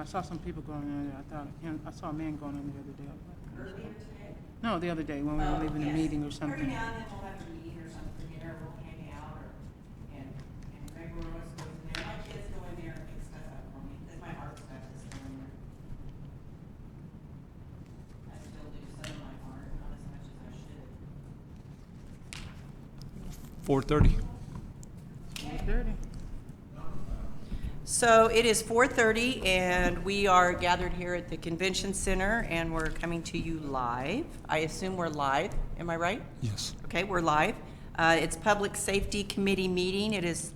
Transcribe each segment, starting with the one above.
saw some people going in there. I saw a man going in the other day. Earlier today? No, the other day when we were leaving a Yes. meeting or Every something. now and then we'll have a meeting or something, you know, we'll hang out and Greg Rose goes in there. My kids go in there and pick stuff up for me, because my art stuff is still in there. I still do some of my art, not as much as I should. 4:30. 4:30. So it is 4:30, and we are gathered here at the Convention Center, and we're coming to you live. I assume we're live, am I right? Yes. Okay, we're live. It's Public Safety Committee meeting. It is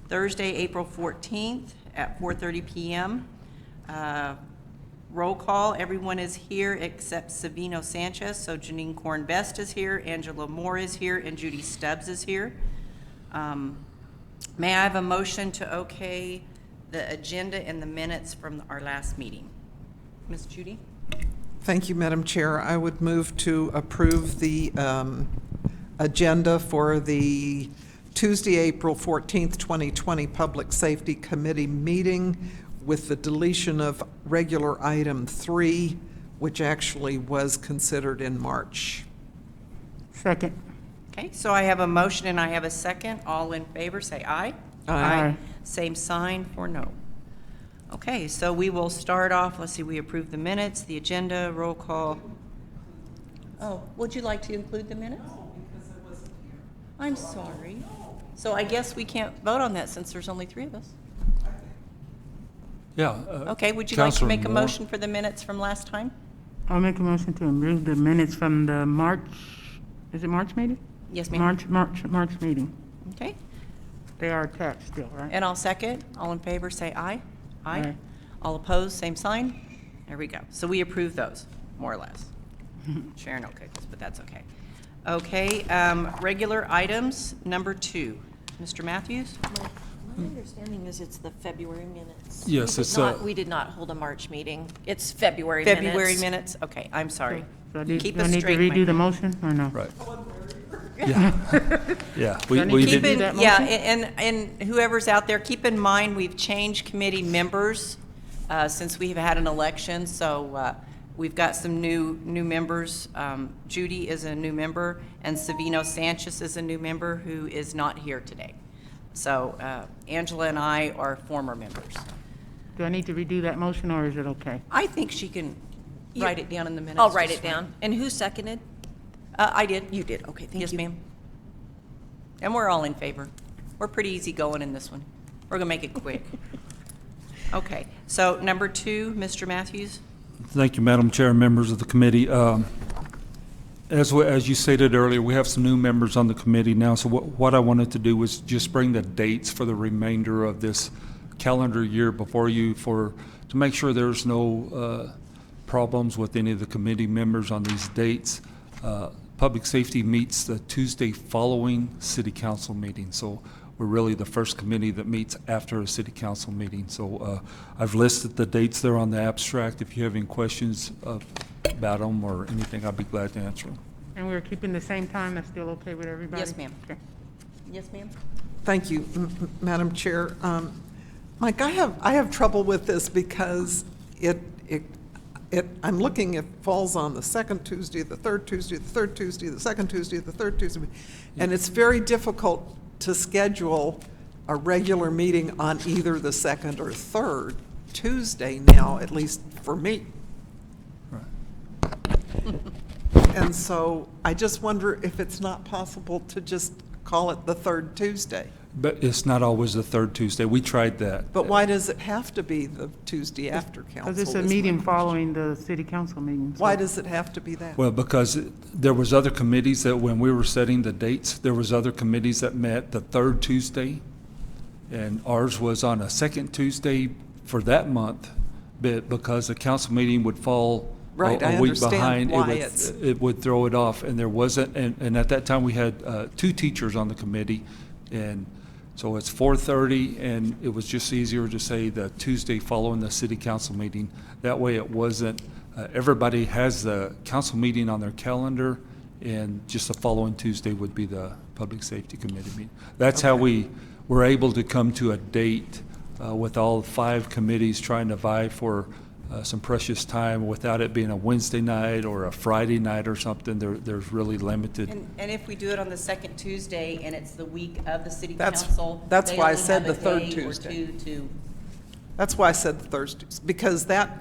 Thursday, April 14th at 4:30 p.m. Roll call, everyone is here except Savino Sanchez, so Janine Kornbest is here, Angela Moore is here, and Judy Stubbs is here. May I have a motion to okay the agenda and the minutes from our last meeting? Ms. Judy? Thank you, Madam Chair. I would move to approve the agenda for the Tuesday, April 14th, 2020 Public Safety Committee meeting with the deletion of regular item 3, which actually was considered in March. Second. Okay, so I have a motion and I have a second. All in favor, say aye. Aye. Same sign for no. Okay, so we will start off, let's see, we approved the minutes, the agenda, roll call. Oh, would you like to include the minutes? No, because I wasn't here. I'm sorry. So I guess we can't vote on that since there's only 3 of us. Yeah. Okay, would you like to Counselor make a Moore. motion for the minutes from last time? I'll make a motion to approve the minutes from the March, is it March meeting? Yes, ma'am. March meeting. Okay, They are attached still, right? and I'll second. All in favor, say aye. Aye. All opposed, same sign. There we go. So we approve those, more or less. Sharon okay, but that's okay. Okay, regular items, number 2. Mr. Matthews? My understanding is it's the February minutes. Yes, it's, We did not hold a March meeting. It's February minutes. February minutes? Okay, I'm sorry. So Keep do I us need to straight, my redo the friend. motion or no? Right. Yeah. Yeah. Do I need We to Keep do did. that it, yeah, motion? and whoever's out there, keep in mind, we've changed committee members since we've had an election, so we've got some new members. Judy is a new member, and Savino Sanchez is a new member who is not here today. So Angela and I are former members. Do I need to redo that motion or is it okay? I think she can write it down in the minutes. I'll write just it down. And who seconded? I did. You did, okay, thank you. Yes, ma'am. And we're all in favor. We're pretty easy going in this one. We're gonna make it quick. Okay, so number 2, Mr. Matthews? Thank you, Madam Chair, and members of the committee. As you stated earlier, we have some new members on the committee now, so what I wanted to do was just bring the dates for the remainder of this calendar year before you to make sure there's no problems with any of the committee members on these dates. Public Safety meets the Tuesday following City Council meeting, so we're really the first committee that meets after a City Council meeting. So I've listed the dates there on the abstract. If you have any questions about them or anything, I'd be glad to answer them. And we're keeping the same time, that's still okay with everybody? Yes, ma'am. Okay. Yes, ma'am? Thank you, Madam Chair. Mike, I have trouble with this because I'm looking, it falls on the second Tuesday, the third Tuesday, the third Tuesday, the second Tuesday, the third Tuesday, and it's very difficult to schedule a regular meeting on either the second or third Tuesday now, at least for me. And so I just wonder if it's not possible to just call it the third Tuesday. But it's not always the third Tuesday. We tried that. But why does it have to be the Tuesday after council? Because it's a is my meeting question. following the city council meeting. so- Why does it have to be that? Well, because there was other committees that when we were setting the dates, there was other committees that met the third Tuesday, and ours was on a second Tuesday for that month, but because the council meeting would fall Right, I a week understand behind, why it's- it would throw it off, and there wasn't, and at that time, we had 2 teachers on the committee, and so it's 4:30, and it was just easier to say the Tuesday following the city council meeting. That way it wasn't, everybody has the council meeting on their calendar, and just the following Tuesday would be the Public Safety Committee meeting. That's how Okay. we were able to come to a date with all 5 committees trying to vie for some precious time without it being a Wednesday night or a Friday night or something. There's really limited. And if we do it on the second Tuesday and it's the week of the city That's- council, that's they why I only said have a the third day or Tuesday. two to. That's why I said the Thursdays, because that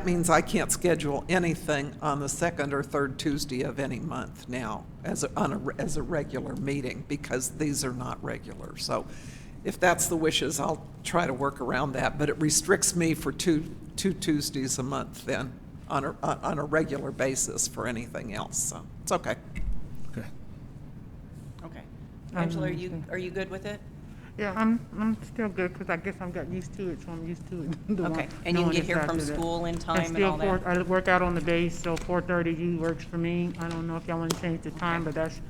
means I can't schedule anything on the second or third Tuesday of any month now as a regular meeting, because these are not regular. So if that's the wishes, I'll try to work around that, but it restricts me for two Tuesdays a month then on a regular basis for anything else, so it's okay. Okay. Okay. Angela, are you good with it? Yeah, I'm still good, because I guess I've got used to it, so I'm used to it. Okay, and you can get here from school in time and all that? I work out on the base, so 4:30 works for me. I don't know if y'all want to change the time, but that's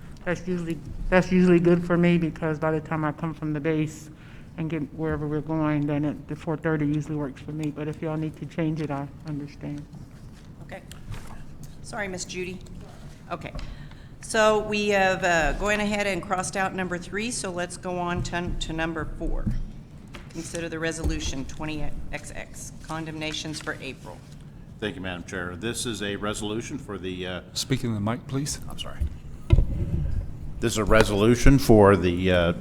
usually good for me, because by the time I come from the base and get wherever we're going, then the 4:30 usually works for me. But if y'all need to change it, I understand. Okay. Sorry, Miss Judy. Okay. So we have going ahead and crossed out number 3, so let's go on to number 4. Consider the resolution 20XX, condemnations for April. Thank you, Madam Chair. This is a resolution for the, Speaking of the mic, please. I'm sorry. This is a resolution for the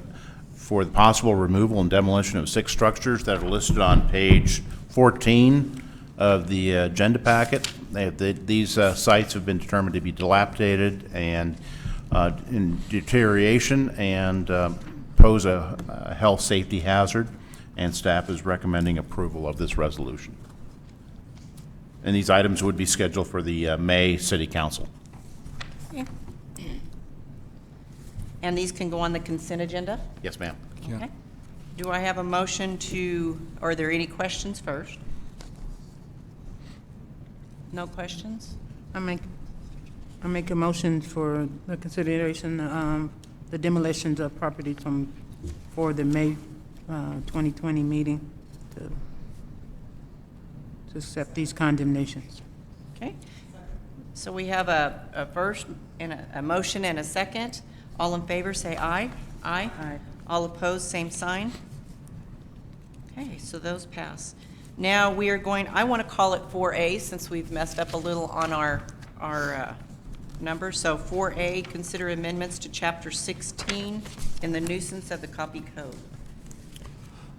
possible removal and demolition of 6 structures that are listed on page 14 of the agenda packet. These sites have been determined to be dilapidated and in deterioration and pose a health safety hazard, and staff is recommending approval of this resolution. And these items would be scheduled for the May City Council. Okay. And these can go on the consent agenda? Yes, ma'am. Yeah. Okay. Do I have a motion to, are there any questions first? No questions? I make a motion for the consideration, the demolitions of property for the May 2020 meeting to accept these condemnations. Okay. So we have a first and a motion and a second. All in favor, say aye. Aye. Aye. All opposed, same sign. Okay, so those pass. Now we are going, I want to call it 4A since we've messed up a little on our number. So 4A, consider amendments to Chapter 16 in the nuisance of the copy code.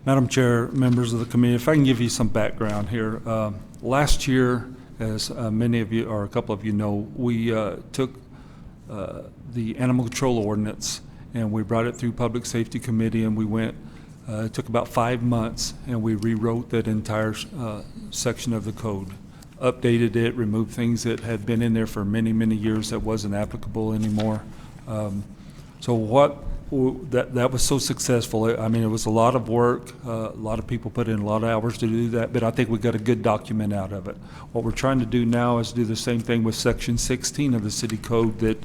Madam Chair, members of the committee, if I can give you some background here. Last year, as many of you, or a couple of you know, we took the animal control ordinance and we brought it through Public Safety Committee, and we went, it took about 5 months, and we rewrote that entire section of the code. Updated it, removed things that had been in there for many, many years that wasn't applicable anymore. So that was so successful. I mean, it was a lot of work. A lot of people put in a lot of hours to do that, but I think we got a good document out of it. What we're trying to do now is do the same thing with Section 16 of the city code that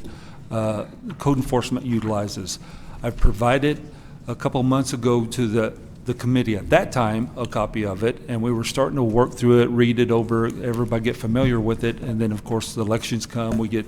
code enforcement utilizes. I've provided a couple months ago to the committee at that time a copy of it, and we were starting to work through it, read it over, everybody get familiar with it, and then of course the elections come, we get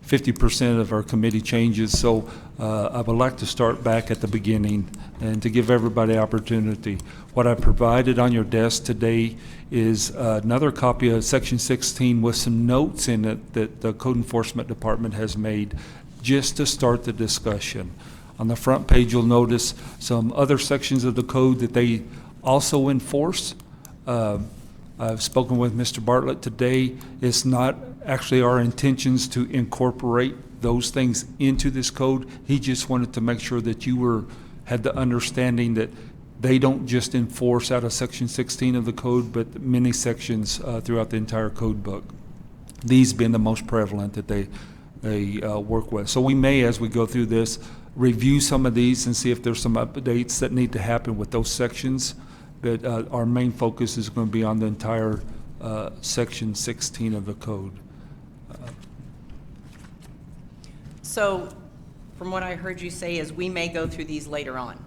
50% of our committee changes. So I would like to start back at the beginning and to give everybody opportunity. What I provided on your desk today is another copy of Section 16 with some notes in it that the Code Enforcement Department has made just to start the discussion. On the front page, you'll notice some other sections of the code that they also enforce. I've spoken with Mr. Bartlett today. It's not actually our intentions to incorporate those things into this code. He just wanted to make sure that you had the understanding that they don't just enforce out of Section 16 of the code, but many sections throughout the entire code book. These being the most prevalent that they work with. So we may, as we go through this, review some of these and see if there's some updates that need to happen with those sections. But our main focus is going to be on the entire Section 16 of the code. So from what I heard you say is we may go through these later on,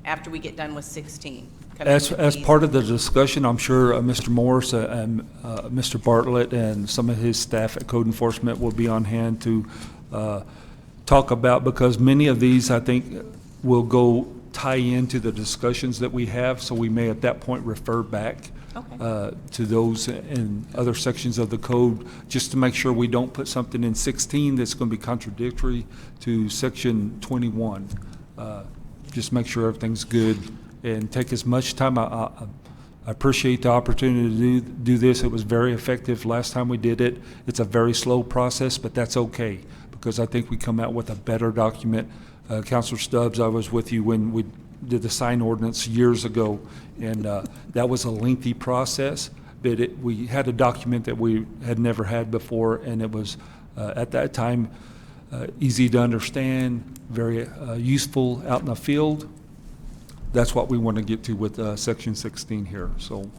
after we get done with 16. As part of the discussion, I'm sure Mr. Morris and Mr. Bartlett and some of his staff at Code Enforcement will be on hand to talk about, because many of these I think will go tie into the discussions that we have, so we may at that point refer back Okay. to those in other sections of the code, just to make sure we don't put something in 16 that's going to be contradictory to section 21. Just make sure everything's good and take as much time. I appreciate the opportunity to do this. It was very effective last time we did it. It's a very slow process, but that's okay, because I think we come out with a better document. Counselor Stubbs, I was with you when we did the sign ordinance years ago, and that was a lengthy process, but we had a document that we had never had before, and it was, at that time, easy to understand, very useful out in the field. That's what we want to get to with Section 16 here. So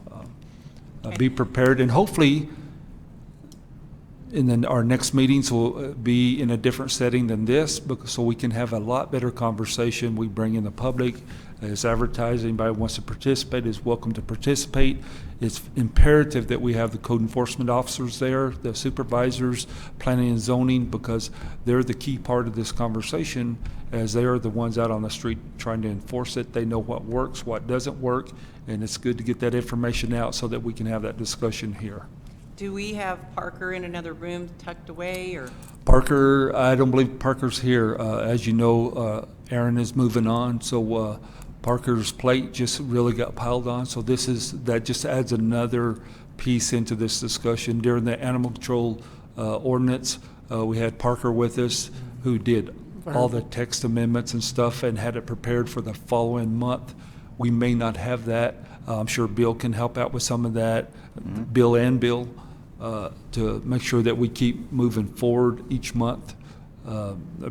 be prepared, and hopefully and then our next meetings will be in a different setting than this, so we can have a lot better conversation. We bring in the public. It's advertised. Anybody who wants to participate is welcome to participate. It's imperative that we have the code enforcement officers there, the supervisors, planning and zoning, because they're the key part of this conversation, as they are the ones out on the street trying to enforce it. They know what works, what doesn't work, and it's good to get that information out so that we can have that discussion here. Do we have Parker in another room tucked away, or? Parker, I don't believe Parker's here. As you know, Aaron is moving on, so Parker's plate just really got piled on. So that just adds another piece into this discussion. During the animal control ordinance, we had Parker with us, who did all the text amendments and stuff and had it prepared for the following month. We may not have that. I'm sure Bill can help out with some of that, Bill and Bill, to make sure that we keep moving forward each month.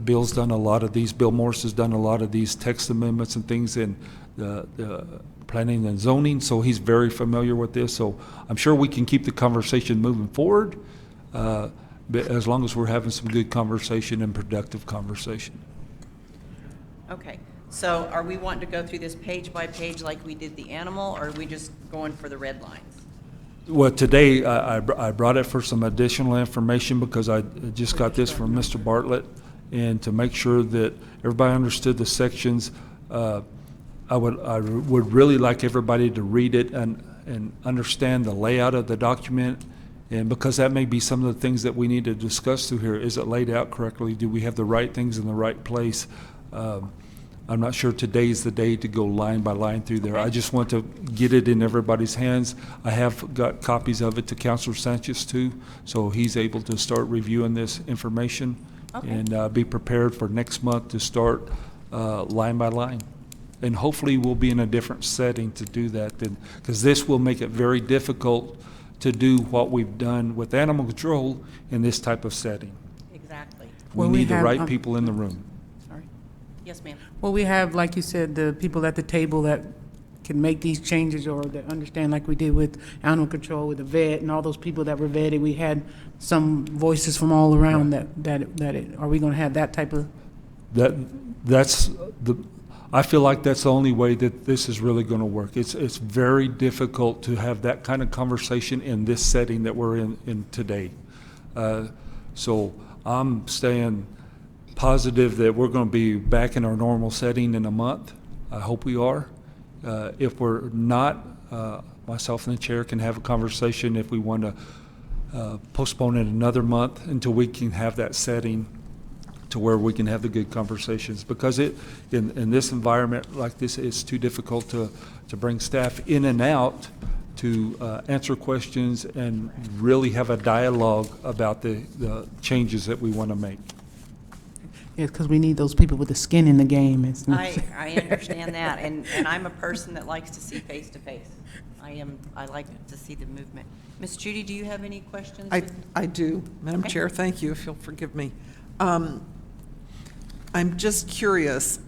Bill's done a lot of these. Bill Morris has done a lot of these text amendments and things in the planning and zoning, so he's very familiar with this. So I'm sure we can keep the conversation moving forward, but as long as we're having some good conversation and productive conversation. Okay, so are we wanting to go through this page by page like we did the animal, or are we just going for the red lines? Well, today I brought it for some additional information because I just got this from Mr. Bartlett, and to make sure that everybody understood the sections, I would really like everybody to read it and understand the layout of the document, and because that may be some of the things that we need to discuss through here. Is it laid out correctly? Do we have the right things in the right place? I'm not sure today's the day to go line by line through there. I just want to get it in everybody's hands. I have got copies of it to Councilor Sanchez too, so he's able to start reviewing this information. Okay. And be prepared for next month to start line by line. And hopefully we'll be in a different setting to do that, because this will make it very difficult to do what we've done with animal control in this type of setting. Exactly. We Well, we need the have, right people in the room. Sorry. Yes, ma'am. Well, we have, like you said, the people at the table that can make these changes or that understand, like we did with animal control, with the vet and all those people that were vetted. We had some voices from all around are we going to have that type of? I feel like that's the only way that this is really going to work. It's very difficult to have that kind of conversation in this setting that we're in today. So I'm staying positive that we're going to be back in our normal setting in a month. I hope we are. If we're not, myself and the chair can have a conversation if we want to postpone it another month until we can have that setting to where we can have the good conversations. Because in this environment like this, it's too difficult to bring staff in and out to answer questions and really have a dialogue about the changes that we want to make. Yeah, because we need those people with the skin in the game. It's not, I understand that, and I'm a person that likes to see face-to-face. I like to see the movement. Miss Judy, do you have any questions? I do. Madam Okay. Chair, thank you, if you'll forgive me. I'm just curious,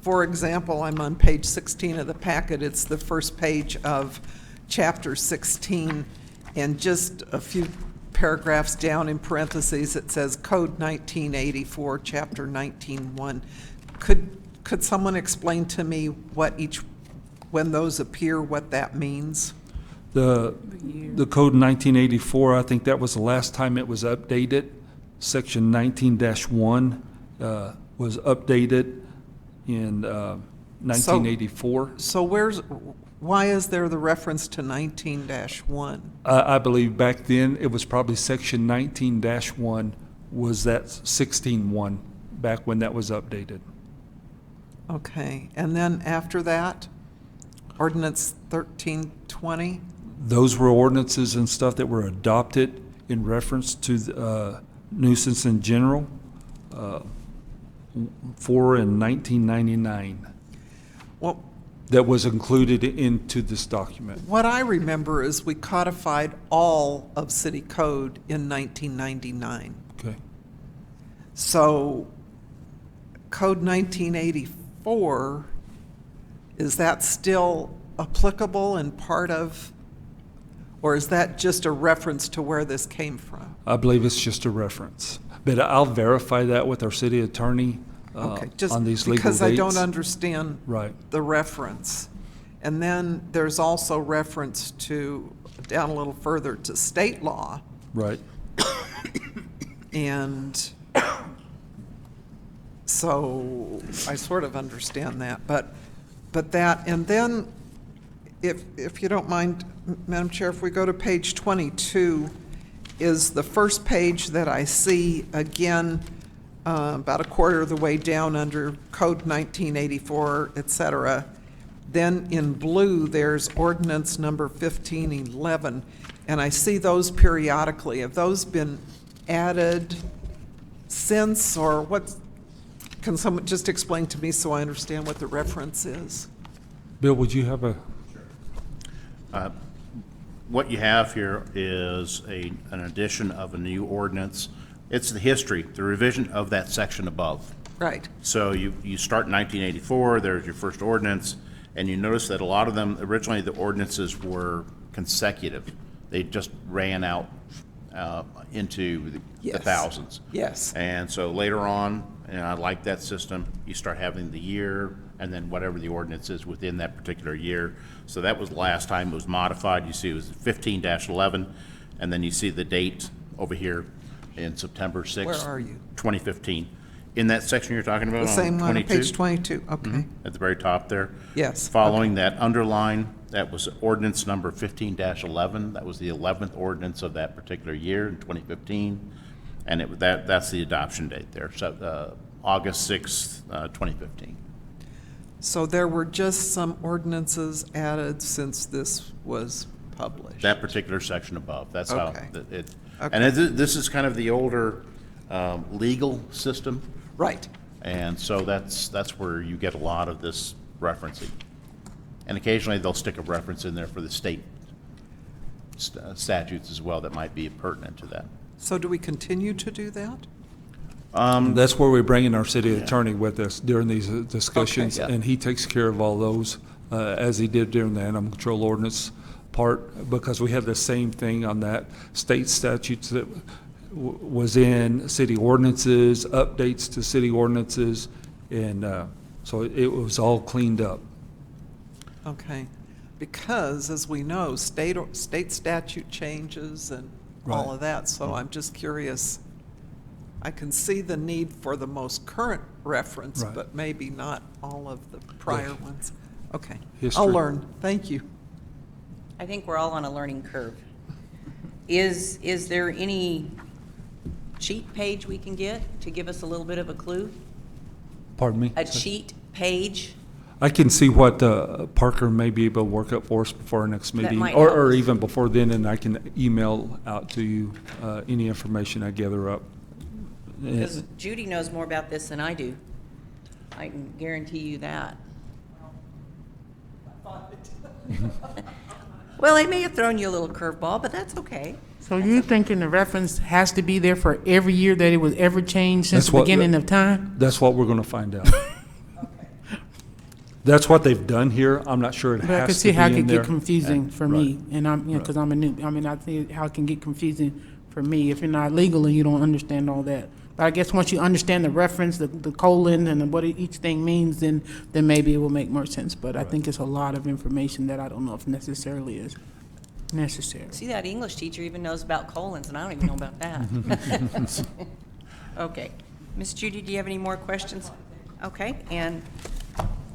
for example, I'm on page 16 of the packet. It's the first page of chapter 16, and just a few paragraphs down in parentheses, it says Code 1984, Chapter 19.1. Could someone explain to me when those appear, what that means? The code 1984, I think that was the last time it was updated. Section 19-1 was updated, in 1984. So why is there the reference to 19-1? I believe back then, it was probably section 19-1 was that 16-1, back when that was updated. Okay, and then after that, ordinance 1320? Those were ordinances and stuff that were adopted in reference to nuisance in general for in 1999. Well, That was included into this document. what I remember is we codified all of city code in 1999. Okay. So Code 1984, is that still applicable and part of, or is that just a reference to where this came from? I believe it's just a reference. But I'll verify that with our city attorney Okay, just on these legal dates. because I don't understand Right. the reference. And then there's also reference to, down a little further, to state law. Right. And so I sort of understand that, but that, and then if you don't mind, Madam Chair, if we go to page 22, is the first page that I see, again, about a quarter of the way down under Code 1984, et cetera. Then in blue, there's ordinance number 1511, and I see those periodically. Have those been added since, or what? Can someone just explain to me so I understand what the reference is? Bill, would you have a, What you have here is an addition of a new ordinance. It's the history, the revision of that section above. Right. So you start in 1984, there's your first ordinance, and you notice that a lot of them, originally the ordinances were consecutive. They just ran out into the Yes. thousands. Yes. And so later on, and I like that system, you start having the year and then whatever the ordinance is within that particular year. So that was the last time it was modified. You see it was 15-11, and then you see the date over here in September 6th. Where are you? 2015. In that section you're talking about The on same one on 22? page 22, okay. At the very top there. Yes, Following that underline, that was ordinance number 15-11. That was the 11th ordinance of that particular year in 2015. And that's the adoption date there, so August 6th, 2015. So there were just some ordinances added since this was published? That particular section above, that's how Okay. it, Okay. and this is kind of the older legal system. Right. And so that's where you get a lot of this referencing. And occasionally, they'll stick a reference in there for the state statutes as well that might be pertinent to that. So do we continue to do that? that's where we bring in our city attorney with us during these discussions, Okay. Yeah. and he takes care of all those, as he did during the animal control ordinance part, because we have the same thing on that state statutes that was in city ordinances, updates to city ordinances, and so it was all cleaned up. Okay. Because, as we know, state statute changes and all Right. of that, so I'm just curious. I can see the need for the most current reference, Right. but maybe not all of the prior ones. Okay. I'll History. learn. Thank you. I think we're all on a learning curve. Is there any cheat page we can get to give us a little bit of a clue? Pardon me? A cheat page? I can see what Parker may be able to work up for us before our next That meeting, might or help. even before then, and I can email out to you any information I gather up. Because Judy knows more about this than I do. I can guarantee you that. Well, I may have thrown you a little curveball, but that's okay. So you thinking the reference has to be there for every year that it was ever changed since That's the what- beginning of time? That's what we're going to find out. That's what they've done here. I'm not sure it But I has could to see be how it in could there. get confusing for me, and I'm, you know, Right. because I'm a new, I mean, I think how it can get confusing for me if you're not legal and you don't understand all that. But I guess once you understand the reference, the colon, and what each thing means, then maybe it will make more sense. But I think it's a lot of information that I don't know if necessarily is necessary. See, that English teacher even knows about colons, and I don't even know about that. Okay. Miss Judy, do you have any more questions? Okay, and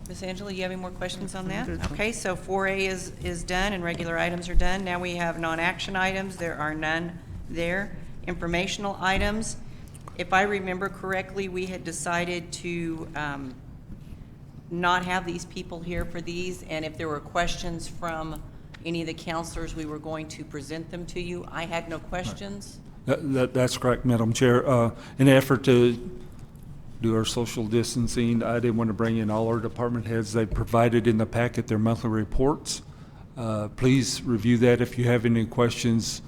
Ms. Angela, you have any more questions on that? Good. Okay, so 4A is done and regular items are done. Now we have non-action items. There are none there. Informational items. If I remember correctly, we had decided to not have these people here for these, and if there were questions from any of the counselors, we were going to present them to you. I had no questions. That's correct, Madam Chair. In an effort to do our social distancing, I didn't want to bring in all our department heads. They provided in the packet their monthly reports. Please review that. If you have any questions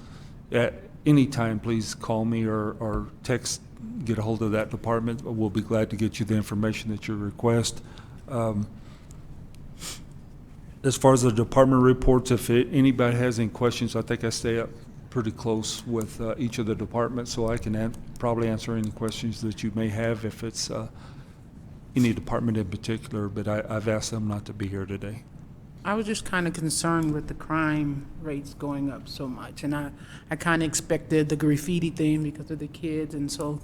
at any time, please call me or text, get a hold of that department. We'll be glad to get you the information that you request. As far as the department reports, if anybody has any questions, I think I stay up pretty close with each of the departments, so I can probably answer any questions that you may have if it's any department in particular, but I've asked them not to be here today. I was just kind of concerned with the crime rates going up so much, and I kind of expected the graffiti thing because of the kids, and so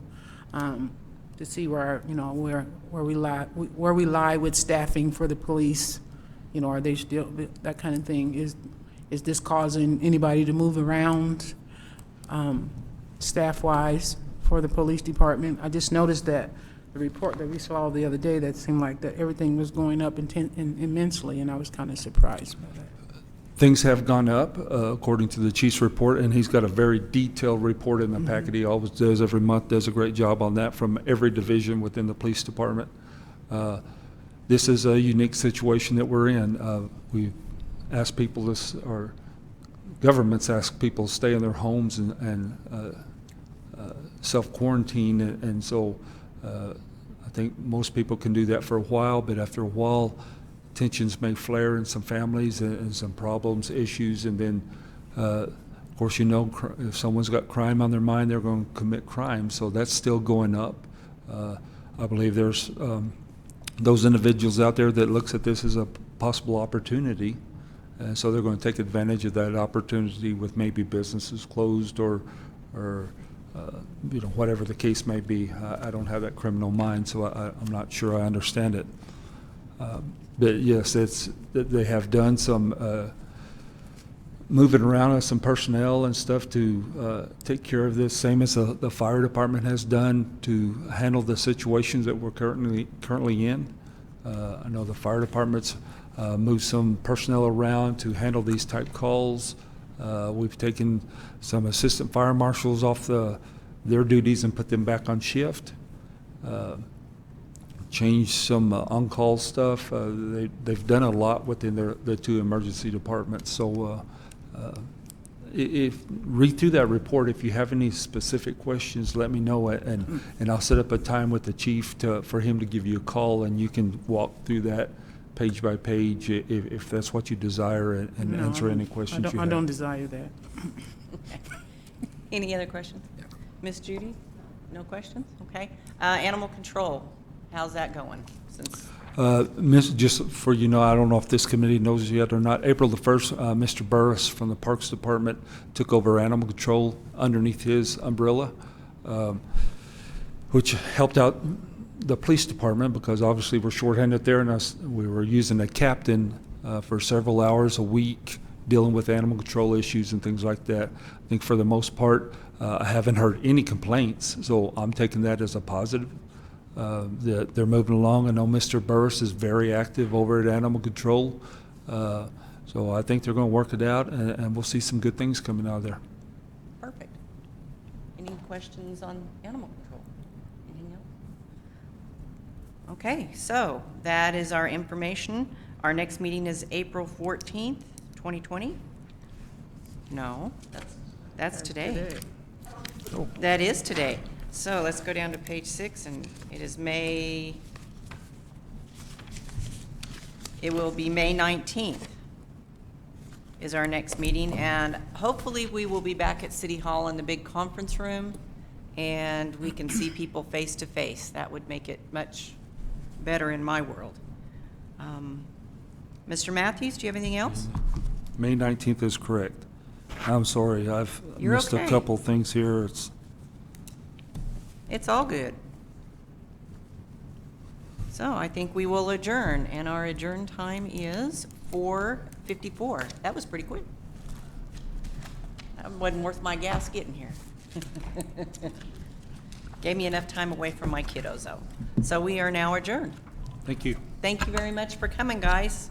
to see where, you know, where we lie with staffing for the police, you know, are they still, that kind of thing. Is this causing anybody to move around staff-wise for the police department? I just noticed that the report that we saw the other day, that seemed like that everything was going up immensely, and I was kind of surprised by that. Things have gone up, according to the chief's report, and he's got a very detailed report in the packet. He always does every month, does a great job on that from every division within the police department. This is a unique situation that we're in. We ask people to, or governments ask people to stay in their homes and self-quarantine, and so I think most people can do that for a while, but after a while, tensions may flare in some families and some problems, issues, and then, of course, you know, if someone's got crime on their mind, they're going to commit crime, so that's still going up. I believe there's those individuals out there that looks at this as a possible opportunity, and so they're going to take advantage of that opportunity with maybe businesses closed or you know, whatever the case may be. I don't have that criminal mind, so I'm not sure I understand it. But yes, they have done some moving around of some personnel and stuff to take care of this, same as the fire department has done to handle the situations that we're currently in. I know the fire department's moved some personnel around to handle these type calls. We've taken some assistant fire marshals off their duties and put them back on shift. Changed some on-call stuff. They've done a lot within the two emergency departments. So read through that report. If you have any specific questions, let me know, and I'll set up a time with the chief for him to give you a call, and you can walk through that page by page if that's what you desire, and No, answer any questions you have. I don't desire that. Any other questions? Miss Judy? No questions? Okay. Animal control, how's that going? Just for you know, I don't know if this committee knows yet or not, April the 1st, Mr. Burris from the Parks Department took over animal control underneath his umbrella, which helped out the police department because obviously we're shorthanded there, and we were using a captain for several hours a week dealing with animal control issues and things like that. I think for the most part, I haven't heard any complaints, so I'm taking that as a positive. They're moving along. I know Mr. Burris is very active over at Animal Control, so I think they're going to work it out, and we'll see some good things coming out of there. Perfect. Any questions on animal control? Anything else? Okay, so that is our information. Our next meeting is April 14th, 2020? No, that's today. That is today. So let's go down to page 6, and it is May, it will be May 19th is our next meeting, and hopefully we will be back at City Hall in the big conference room, and we can see people face to face. That would make it much better in my world. Mr. Matthews, do you have anything else? May 19th is correct. I'm sorry, I've You're missed okay. a couple things here. It's It's all good. So I think we will adjourn, and our adjourn time is 4:54. That was pretty quick. That wasn't worth my gas getting here. Gave me enough time away from my kiddos, though. So we are now adjourned. Thank you. Thank you very much for coming, guys.